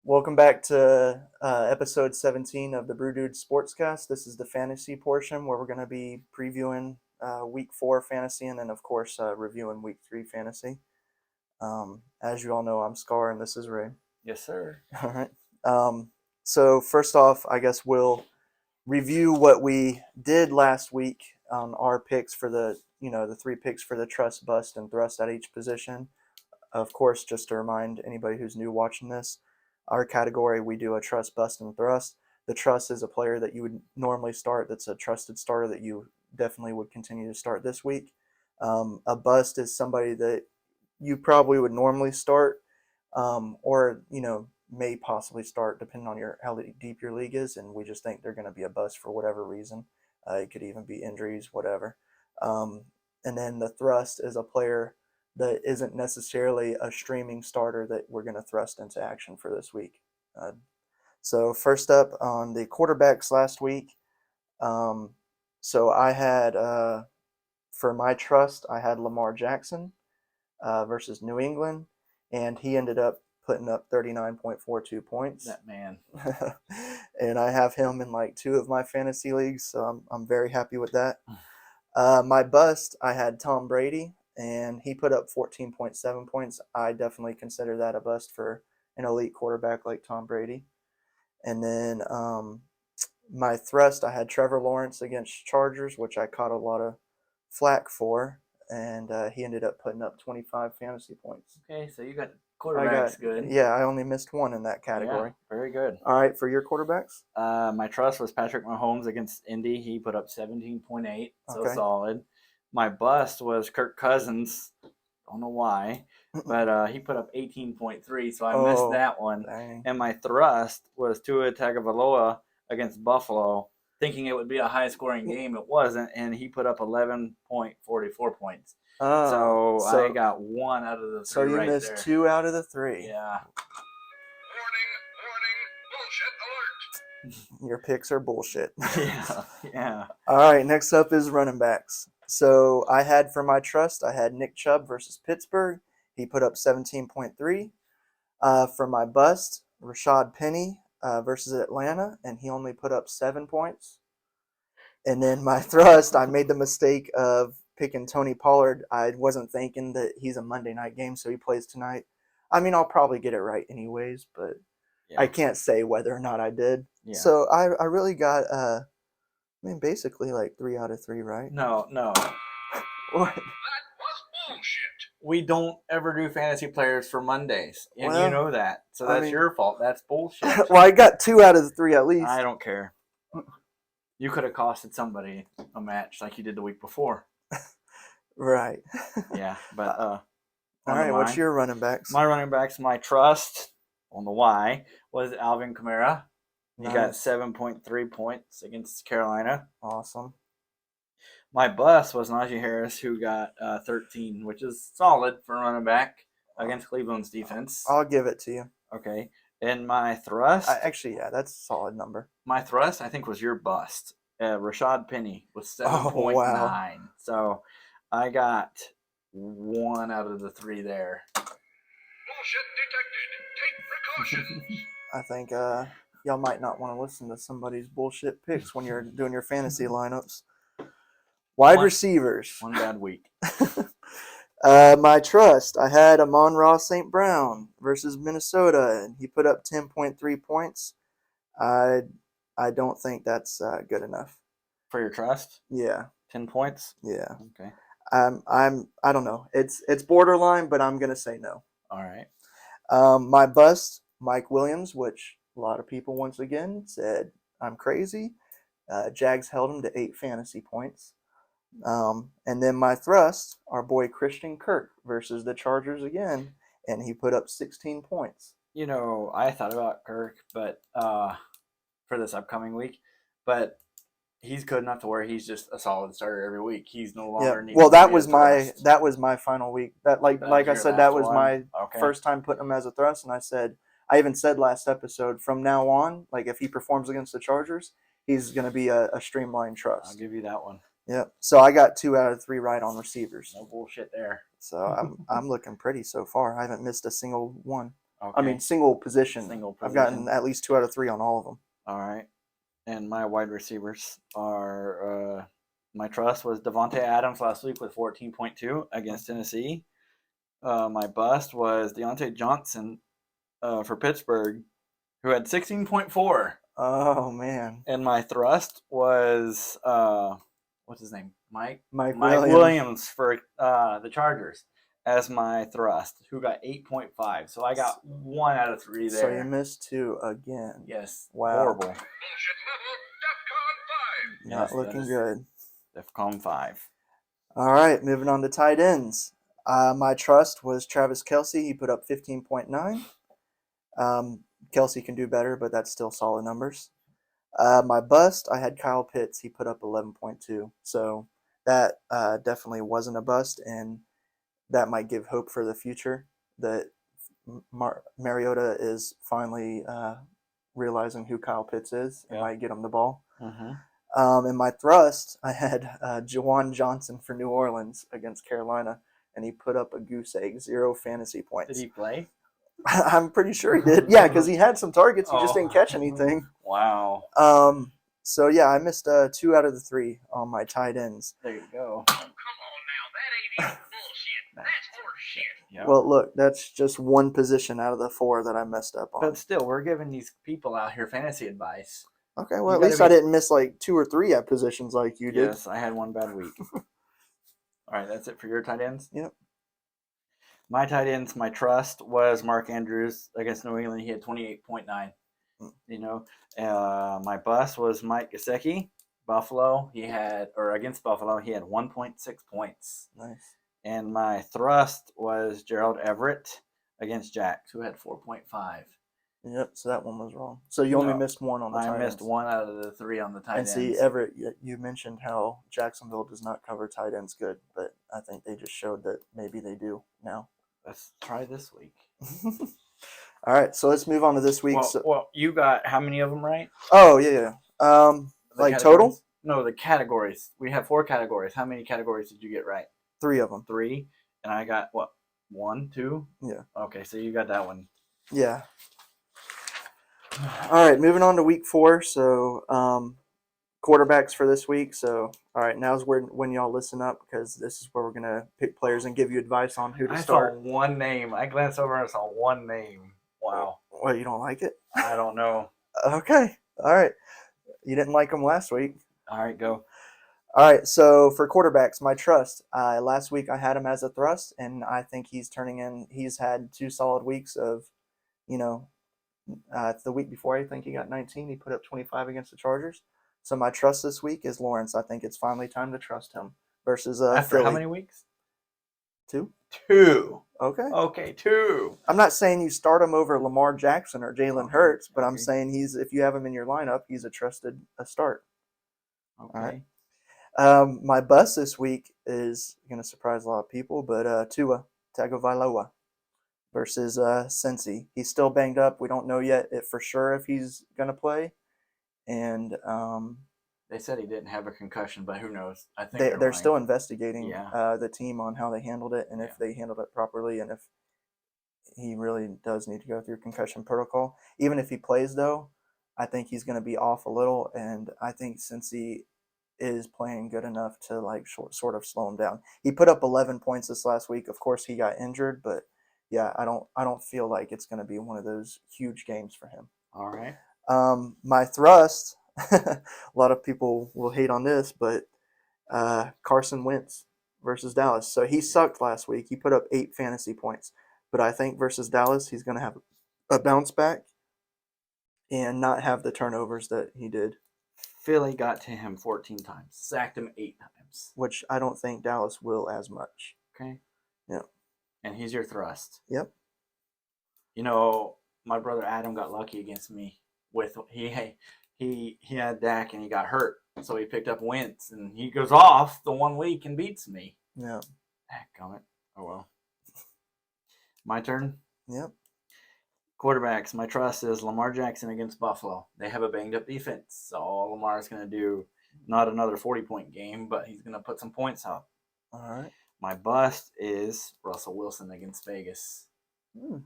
Welcome back to episode 17 of the Brew Sportscast. This is the fantasy portion where we're going to be previewing week 4 fantasy and then, of course, reviewing week 3 fantasy. As you all know, I'm Scar and this is Ray. Yes, sir. All right. So, first off, I guess we'll review what we did last week on our picks for the 3 picks for the trust, bust, and thrust at each position. Of course, just to remind anybody who's new watching this, our category, we do a trust, bust, and thrust. The trust is a player that you would normally start that's a trusted starter that you definitely would continue to start this week. A bust is somebody that you probably would normally start or, may possibly start depending on how deep your league is, and we just think they're going to be a bust for whatever reason. It could even be injuries, whatever. And then the thrust is a player that isn't necessarily a streaming starter that we're going to thrust into action for this week. So first up on the quarterbacks last week. So I had, for my trust, I had Lamar Jackson versus New England, and he ended up putting up 39.42 points. That man. And I have him in like 2 of my fantasy leagues, so I'm very happy with that. My bust, I had Tom Brady, and he put up 14.7 points. I definitely consider that a bust for an elite quarterback like Tom Brady. And then my thrust, I had Trevor Lawrence against Chargers, which I caught a lot of flack for, and he ended up putting up 25 fantasy points. Okay, so you got quarterbacks good. Yeah, I only missed 1 in that category. Yeah, very good. All right, for your quarterbacks? My trust was Patrick Mahomes against Indy. He put up 17.8, so Okay. solid. My bust was Kirk Cousins. Don't know why, but he put up 18.3, so I missed that one. Dang. And my thrust was Tua Tagovailoa against Buffalo, thinking it would be a high-scoring game. It wasn't, and he put up 11.44 points. So I got 1 out of the 3. So you missed there. 2 out of the 3. Yeah. Warning, bullshit alert. Your picks are bullshit. Yeah. All right, next up is running backs. So I had for my trust, I had Nick Chubb versus Pittsburgh. He put up 17.3. For my bust, Rashad Penny versus Atlanta, and he only put up 7 points. And then my thrust, I made the mistake of picking Tony Pollard. I wasn't thinking that he's a Monday night game, so he plays tonight. I mean, I'll probably get it right anyways, but I can't say whether or not I did. Yeah. So I really got, basically like 3 out of 3, right? No. What? That was bullshit. We don't ever do fantasy players for Mondays, and Well, you know that. So that's your fault. That's bullshit. Well, I got 2 out of the 3 at least. I don't care. You could have costed somebody a match like you did the week before. Right. Yeah, but all right, what's your running backs? My running backs, my trust on the Y was Alvin Kamara. He got 7.3 points against Carolina. Awesome. My bust was Najee Harris, who got 13, which is solid for running back against Cleveland's defense. I'll give it to you. Okay. And my thrust... Actually, yeah, that's a solid number. My thrust, I think, was your bust. Rashad Penny was 7.9. Oh, wow. So I got 1 out of the 3 there. Bullshit detected. Take precautions. I think y'all might not want to listen to somebody's bullshit picks when you're doing your fantasy lineups. Wide receivers. 1 bad week. My trust, I had Amon-Ra St. Brown versus Minnesota, and he put up 10.3 points. I don't think that's good enough. For your trust? Yeah. 10 points? Yeah. Okay. I don't know. It's borderline, but I'm gonna say no. All right. My bust, Mike Williams, which a lot of people once again said I'm crazy. Jags held him to 8 fantasy points. And then my thrust, our boy Christian Kirk versus the Chargers again, and he put up 16 points. You know, I thought about Kirk, but for this upcoming week, but he's good enough to where he's just a solid starter every week. He's no longer needs. Well, that was my final week. That like I said, that was my first time putting him as a thrust, and I even said last episode, from now on, like if he performs against the Chargers, he's going to be a streamlined trust. I'll give you that one. Yep. So I got 2 out of 3 right on receivers. No bullshit there. So I'm looking pretty so far. I haven't missed a single one. Okay. I mean, single position. Single I've position. gotten at least 2 out of 3 on all of them. All right. And my wide receivers are my trust was Devontae Adams last week with 14.2 against Tennessee. My bust was Deontay Johnson for Pittsburgh, who had 16.4. Oh, man. And my thrust was what's his name? Mike Williams for the Chargers as my thrust, who got 8.5. So I got 1 out of 3 there. So you missed 2 again. Yes. Wow. Horrible. Bullshit level DEFCON 5. Not Yes, that looking is good. DEFCON 5. All right, moving on to tight ends. My trust was Travis Kelce. He put up 15.9. Kelce can do better, but that's still solid numbers. My bust, I had Kyle Pitts. He put up 11.2. So that definitely wasn't a bust, and that might give hope for the future that Mariota is finally realizing who Kyle Pitts is and might get him the ball. Mm-hmm. In my thrust, I had Juwan Johnson for New Orleans against Carolina, and he put up a goose egg, 0 fantasy points. Did he play? I'm pretty sure he did. Yeah, because he had some targets. He just didn't catch anything. Wow. So, yeah, I missed 2 out of the 3 on my tight ends. There you go. Oh, come on now. That ain't even bullshit. That's horseshit. Yep. Well, look, that's just one position out of the 4 that I messed up on. But still, we're giving these people out here fantasy advice. Okay, well, You at least gotta I be- didn't miss like 2 or 3 at positions like you did. Yes, I had one bad week. All right, that's it for your tight ends? Yep. My tight ends, my trust was Mark Andrews against New England. He had 28.9. You know, my bust was Mike Gesicki, Buffalo. Against Buffalo, he had 1.6 points. Nice. And my thrust was Gerald Everett against Jacks, who had 4.5. Yep, so that one was wrong. So you only No, missed 1 on the tight I ends. missed 1 out of the 3 on the tight And ends. see, Everett, you mentioned how Jacksonville does not cover tight ends good, but I think they just showed that maybe they do now. Let's try this week. All right, so let's move on to this week. Well, you got how many of them right? Oh, yeah. The Like categories? total? No, the categories. We have 4 categories. How many categories did you get right? 3 of them. 3. And I got, what, 1, 2? Yeah. Okay, so you got that one. Yeah. All right, moving on to week 4. So, quarterbacks for this week. So, all right, now's when y'all listen up because this is where we're going to pick players and give you advice on who to start. I saw one name. I glanced over and saw one name. Wow. Well, you don't like it? I don't know. Okay. All right. You didn't like them last week. All right, go. All right, so for quarterbacks, my trust. Last week I had him as a thrust, and I think he's turning in. He's had 2 solid weeks of, the week before I think he got 19. He put up 25 against the Chargers. So my trust this week is Lawrence. I think it's finally time to trust him versus After Philly. how many weeks? 2. 2. Okay. Okay, 2. I'm not saying you start him over Lamar Jackson or Jalen Hurts, but I'm Okay. saying if you have him in your lineup, he's a start. Okay. All right. My bust this week is going to surprise a lot of people, but Tua Tagovailoa versus Cincy. He's still banged up. We don't know yet for sure if he's going to play. And They said he didn't have a concussion, but who knows? I think they're still investigating Yeah. the team on how they handled it and if they handled it properly and if he really does need to go through concussion protocol. Even if he plays, though, I think he's going to be off a little, and I think Cincy is playing good enough to sort of slow him down. He put up 11 points this last week. Of course, he got injured, but yeah, I don't feel like it's going to be one of those huge games for him. All right. My thrust, a lot of people will hate on this, but Carson Wentz versus Dallas. So he sucked last week. He put up 8 fantasy points, but I think versus Dallas, he's going to have a bounce back and not have the turnovers that he did. Philly got to him 14 times, sacked him 8 times. Which I don't think Dallas will as much. Okay. Yep. And he's your thrust. Yep. My brother Adam got lucky against me with he had Dak and he got hurt, so he picked up Wentz and he goes off the 1 week and beats me. Yeah. Dadgummit. Oh well. My turn. Yep. Quarterbacks. My trust is Lamar Jackson against Buffalo. They have a banged up defense, so all Lamar's going to do, not another 40-point game, but he's going to put some points up. All right. My bust is Russell Wilson against Vegas.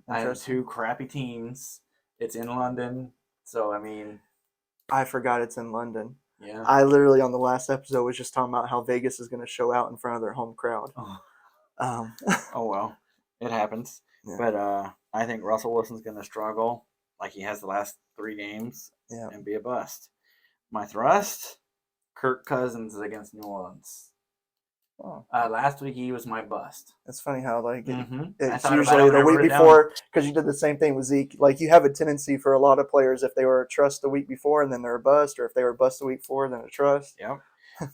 I have Interesting. 2 crappy teams. It's in London, so I mean, I forgot it's in London. yeah. I literally on the last episode was just talking about how Vegas is going to show out in front of their home crowd. Oh, Um, oh well, it happens. Yeah. But I think Russell Wilson's going to struggle like he has the last 3 games yeah. and be a bust. My thrust, Kirk Cousins against New Orleans. Oh, Last week he was my bust. it's funny how like I it's thought about it usually when the I week wrote it down. before because you did the same thing with Zeke. Like you have a tendency for a lot of players if they were a trust the week before and then they're a bust, or if they were a bust the week before then a trust. Yep.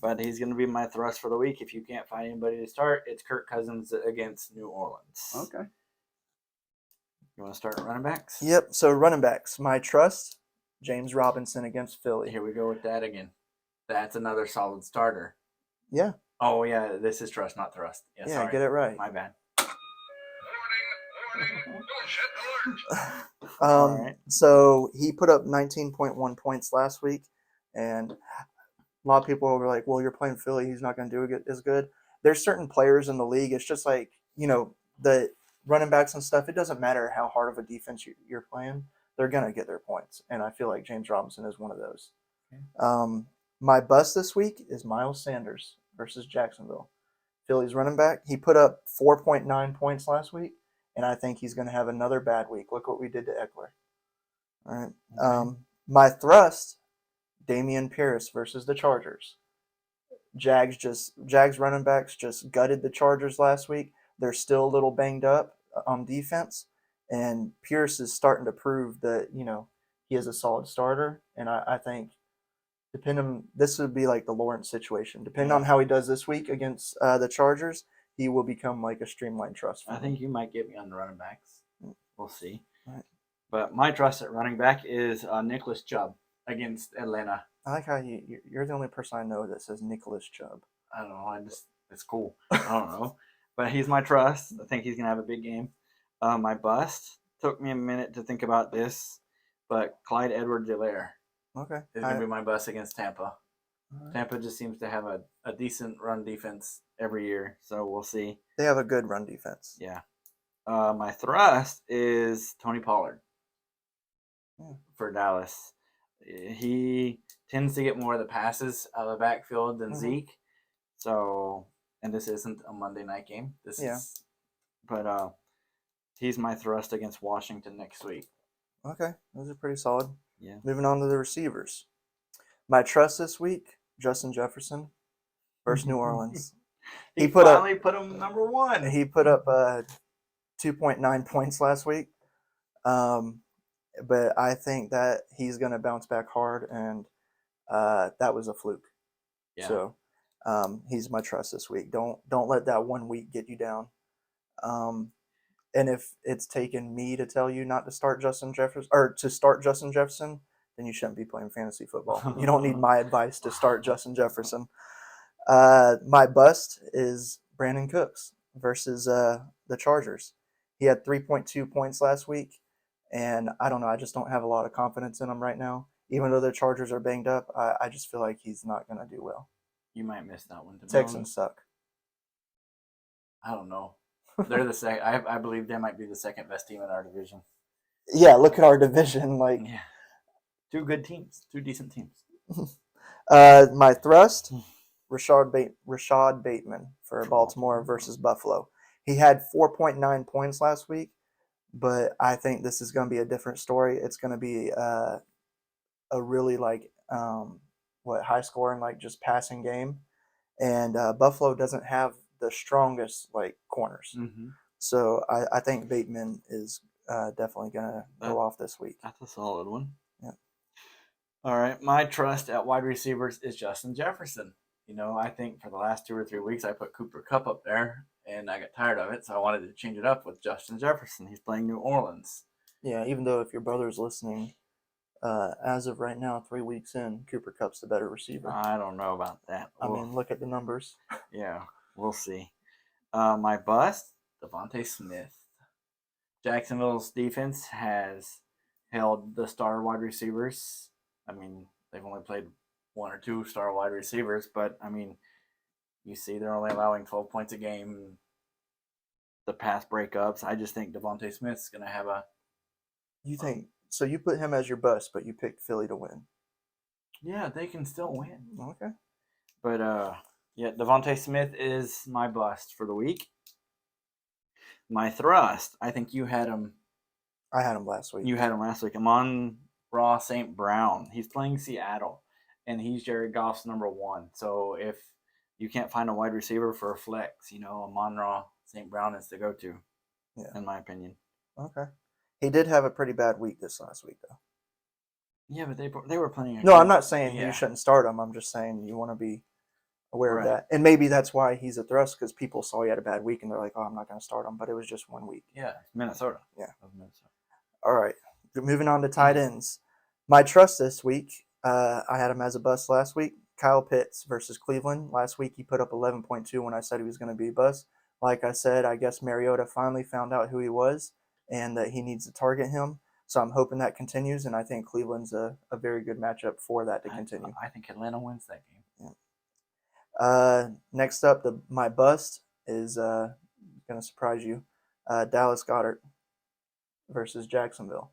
But he's going to be my thrust for the week. If you can't find anybody to start, it's Kirk Cousins against New Orleans. Okay. You want to start running backs? Yep. So running backs, my trust, James Robinson against Philly. Here we go with that again. That's another solid starter. Yeah. Oh yeah, this is trust, not thrust. Yeah, Yeah, sorry. get it right. My bad. Warning, bullshit alert. All right. So he put up 19.1 points last week, and a lot of people were like, "Well, you're playing Philly; he's not going to do as good." There's certain players in the league. It's just like the running backs and stuff. It doesn't matter how hard of a defense you're playing; they're going to get their points. And I feel like James Robinson is one of those. Okay. My bust this week is Miles Sanders versus Jacksonville. Philly's running back. He put up 4.9 points last week, and I think he's going to have another bad week. Look what we did to Eckler. All right. Okay. My thrust, Damian Pierce versus the Chargers. Jags running backs just gutted the Chargers last week. They're still a little banged up on defense, and Pierce is starting to prove that he is a solid starter. And I think this would be like the Lawrence situation. Depending on how he does this week against the Chargers, he will become like a streamlined trust. I think you might get me on the running backs. We'll see. Right. But my trust at running back is Nicholas Chubb against Atlanta. I like how you're the only person I know that says Nicholas Chubb. I don't know. It's cool. I don't know. But he's my trust. I think he's going to have a big game. My bust, took me a minute to think about this, but Clyde Edwards-Helaire Okay. is going to be my bust against Tampa. Tampa just seems to have a decent run defense every year, so we'll see. They have a good run defense. Yeah. My thrust is Tony Pollard for Dallas. He tends to get more of the passes out of the backfield than Zeke. So, and this isn't a Monday night game. But he's my thrust against Washington next week. Okay, those are pretty solid. Yeah. Moving on to the receivers. My trust this week, Justin Jefferson versus New Orleans. He finally put him number 1. He put up 2.9 points last week. But I think that he's going to bounce back hard, and that was a fluke. Yeah. So he's my trust this week. Don't let that 1 week get you down. And if it's taken me to tell you not to start Justin Jefferson or to start Justin Jefferson, then you shouldn't be playing fantasy football. You don't need my advice to start Justin Jefferson. My bust is Brandon Cooks versus the Chargers. He had 3.2 points last week, and I don't know. I just don't have a lot of confidence in him right now. Even though the Chargers are banged up, I just feel like he's not going to do well. You might miss that one. Texans suck. I don't know. They're the second. I believe they might be the second best team in our division. Yeah, look at our division. Yeah, 2 good teams, 2 decent teams. My thrust, Rashad Bateman for Baltimore versus Buffalo. He had 4.9 points last week, but I think this is going to be a different story. It's going to be a really high scoring, just passing game, and Buffalo doesn't have the strongest corners. So I think Bateman is definitely gonna go off this week. That's a solid one. Yeah. All right, my trust at wide receivers is Justin Jefferson. I think for the last 2 or 3 weeks I put Cooper Kupp up there, and I got tired of it, so I wanted to change it up with Justin Jefferson. He's playing New Orleans. Yeah, even though if your brother's listening, as of right now, 3 weeks in, Cooper Kupp's the better receiver. I don't know about that. I mean, look at the numbers. Yeah, we'll see. My bust, Devontae Smith. Jacksonville's defense has held the star wide receivers. I mean, they've only played 1 or 2 star wide receivers, but I mean, you see they're only allowing 12 points a game. the pass breakups. I just think Devontae Smith's going to have a. You think so? You put him as your bust, but you picked Philly to win. Yeah, they can still win. Okay. But yeah, Devontae Smith is my bust for the week. My thrust, I think you had him. I had him last week. You had him last week. Amon-Ra St. Brown. He's playing Seattle, and he's Jared Goff's number 1. So if you can't find a wide receiver for a flex, Amon-Ra St. Brown is the go-to, in my opinion. Okay. He did have a pretty bad week this last week, though. Yeah, but they were playing. No, I'm not saying you shouldn't start him. I'm just saying you want to be aware of that. And maybe that's why he's a thrust, because people saw he had a bad week, and they're like, oh, I'm not going to start him. But it was just 1 week. Yeah, Minnesota. Yeah. Minnesota. All right. Moving on to tight ends. My trust this week, I had him as a bust last week. Kyle Pitts versus Cleveland. Last week he put up 11.2 when I said he was going to be a bust. Like I said, I guess Mariota finally found out who he was and that he needs to target him. So I'm hoping that continues, and I think Cleveland's a very good matchup for that to continue. I think Atlanta wins that game. Yeah. Next up, my bust is going to surprise you. Dallas Goddard versus Jacksonville.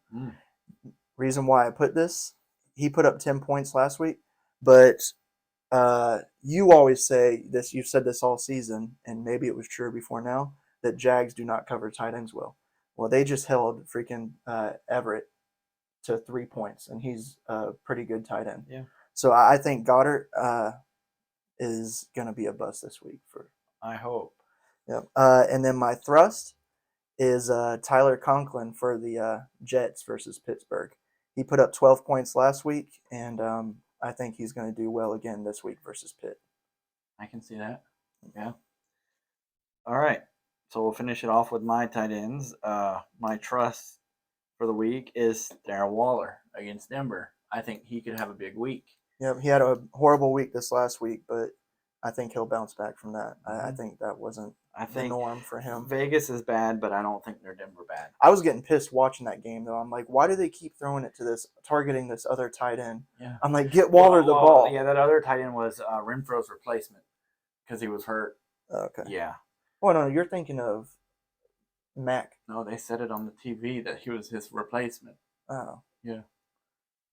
Reason why I put this, he put up 10 points last week, but you always say this, you've said this all season, and maybe it was true before now, that Jags do not cover tight ends well. Well, they just held freaking Everett to 3 points, and he's a pretty good tight end. Yeah. So I think Goddard is going to be a bust this week. I hope. Yep. And then my thrust is Tyler Conklin for the Jets versus Pittsburgh. He put up 12 points last week, and I think he's going to do well again this week versus Pitt. I can see that. Yeah. All right. So we'll finish it off with my tight ends. My trust for the week is Daryl Waller against Denver. I think he could have a big week. Yeah, he had a horrible week this last week, but I think he'll bounce back from that. I think that wasn't the norm for him. Vegas is bad, but I don't think they're Denver bad. I was getting pissed watching that game, though. I'm like, why do they keep throwing it to targeting this other tight end? Yeah. I'm like, get Waller the ball. Yeah, that other tight end was Renfro's replacement because he was hurt. Okay. Yeah. Oh, no, you're thinking of Mac. No, they said it on the TV that he was his replacement. Oh. Yeah.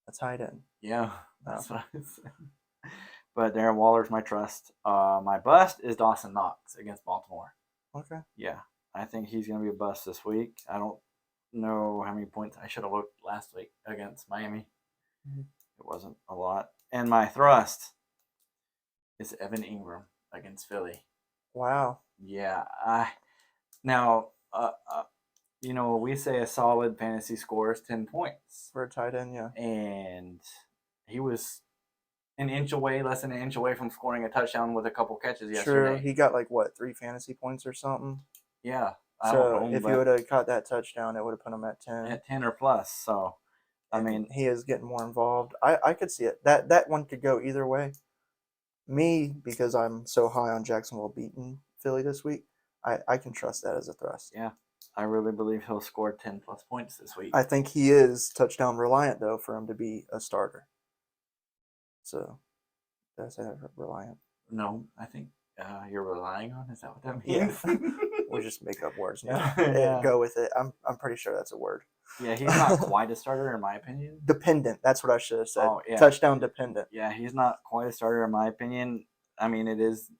A tight end. Yeah, that's what I said. But Darren Waller's my trust. My bust is Dawson Knox against Baltimore. Okay. Yeah, I think he's going to be a bust this week. I don't know how many points. I should have looked last week against Miami. Mm-hmm. It wasn't a lot. And my thrust is Evan Ingram against Philly. Wow. Yeah. We say a solid fantasy score is 10 points. For a tight end, yeah. And he was less than an inch away from scoring a touchdown with a couple catches yesterday. True. He got 3 fantasy points or something? Yeah. So if he would have caught that touchdown, it would have put him at 10. At 10 or plus. So, he is getting more involved. I could see it. That one could go either way. Me, because I'm so high on Jacksonville beating Philly this week, I can trust that as a thrust. Yeah. I really believe he'll score 10 plus points this week. I think he is touchdown reliant, though, for him to be a starter. So, did I say that reliant? No, I think you're relying on. Is that what that means? Yeah. We'll just make up words now. Yeah. Go with it. I'm pretty sure that's a word. Yeah, he's not quite a starter in my opinion. Dependent. That's what I should have said. Oh, yeah. Touchdown dependent. Yeah, he's not quite a starter in my opinion. I mean, it's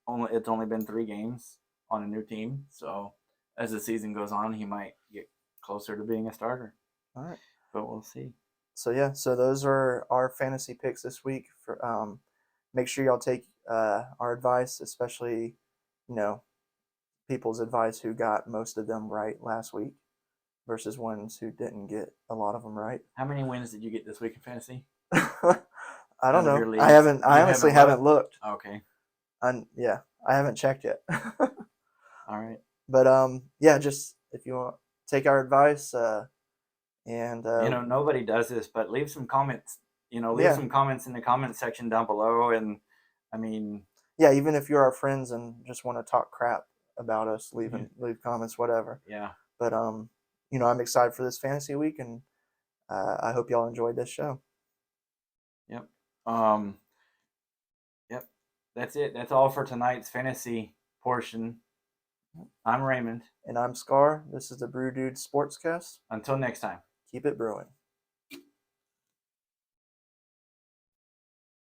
only been 3 games on a new team, so as the season goes on, he might get closer to being a starter. All right. But we'll see. So those are our fantasy picks this week. For make sure y'all take our advice, especially people's advice who got most of them right last week versus ones who didn't get a lot of them right. How many wins did you get this week in fantasy? I don't know. I honestly haven't looked. Okay. I haven't checked yet. All right. But just if you want, take our advice. And nobody does this, but leave some comments. Leave some comments in the comment section down below, and I mean, even if you're our friends and just want to talk crap about us, leave comments, whatever. Yeah. But I'm excited for this fantasy week, and I hope y'all enjoyed this show. Yep. Yep. That's it. That's all for tonight's fantasy portion. I'm Raymond. And I'm Scar. This is the Brew Dude Sportscast. Until next time. Keep it brewing.